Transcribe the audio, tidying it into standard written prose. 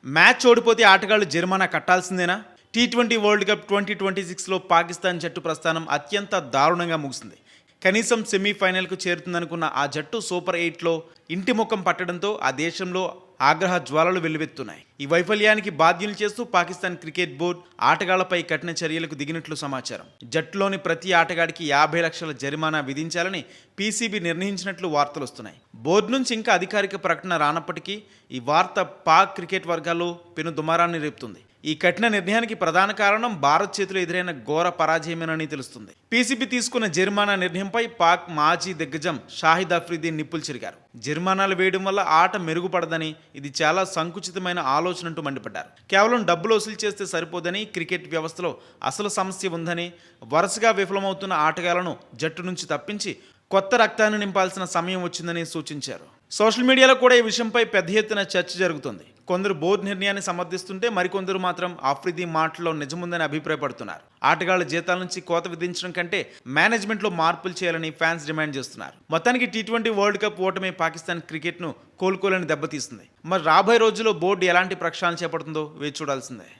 Match ఓడిపోతే ఆటగాళ్లు జరిమానా కట్టాల్సిందేనా? టీ20 వరల్డ్ కప్ 2026లో పాకిస్తాన్ జట్టు ప్రస్థానం అత్యంత దారుణంగా ముగిసింది. కనీసం సెమీఫైనల్కు చేరుతుందనుకున్న ఆ జట్టు సూపర్ 8లో ఇంటి ముఖం పట్టడంతో ఆ దేశంలో ఆగ్రహ జ్వాలలు వెల్లువెత్తున్నాయి. ఈ వైఫల్యానికి బాధ్యులు చేస్తూ పాకిస్తాన్ క్రికెట్ బోర్డు ఆటగాళ్లపై కఠిన చర్యలకు దిగినట్లు సమాచారం. జట్టులోని ప్రతి ఆటగాడికి 50 లక్షల జరిమానా విధించాలని పీసీబీ నిర్ణయించినట్లు వార్తలు వస్తున్నాయి. బోర్డు నుంచి ఇంకా అధికారిక ప్రకటన రానప్పటికీ ఈ వార్త పాక్ క్రికెట్ వర్గాల్లో పెను దుమారాన్ని రేపుతుంది. ఈ కఠిన నిర్ణయానికి ప్రధాన కారణం భారత్ చేతిలో ఎదురైన ఘోర పరాజయమేనని తెలుస్తుంది. పీసీబీ తీసుకున్న జరిమానా నిర్ణయంపై పాక్ మాజీ దిగ్గజం షాహిద్ అఫ్రిది నిప్పులు చెరిగారు. జరిమానాలు వేయడం వల్ల ఆట మెరుగుపడదని, ఇది చాలా సంకుచితమైన ఆలోచన అంటూ మండిపడ్డారు. కేవలం డబ్బులు వసూలు చేస్తే సరిపోదని, క్రికెట్ వ్యవస్థలో అసలు సమస్య ఉందని, వరుసగా విఫలమవుతున్న ఆటగాళ్లను జట్టు నుంచి తప్పించి కొత్త రక్తాన్ని నింపాల్సిన సమయం వచ్చిందని సూచించారు. సోషల్ మీడియాలో కూడా ఈ విషయంపై పెద్ద ఎత్తున చర్చ జరుగుతుంది. కొందరు బోర్డు నిర్ణయాన్ని సమర్థిస్తుంటే మరికొందరు మాత్రం ఆఫ్రిది మాటల్లో నిజముందని అభిప్రాయపడుతున్నారు. ఆటగాళ్ల జీతాల నుంచి కోత విధించడం కంటే మేనేజ్మెంట్లో మార్పులు చేయాలని ఫ్యాన్స్ డిమాండ్ చేస్తున్నారు. మొత్తానికి టీ20 వరల్డ్ కప్ ఓటమి పాకిస్తాన్ క్రికెట్ను కోలుకోలేని దెబ్బతీస్తుంది. మరి రాబోయే రోజుల్లో బోర్డు ఎలాంటి ప్రక్షాళన చేపడుతుందో వేచి చూడాల్సిందే.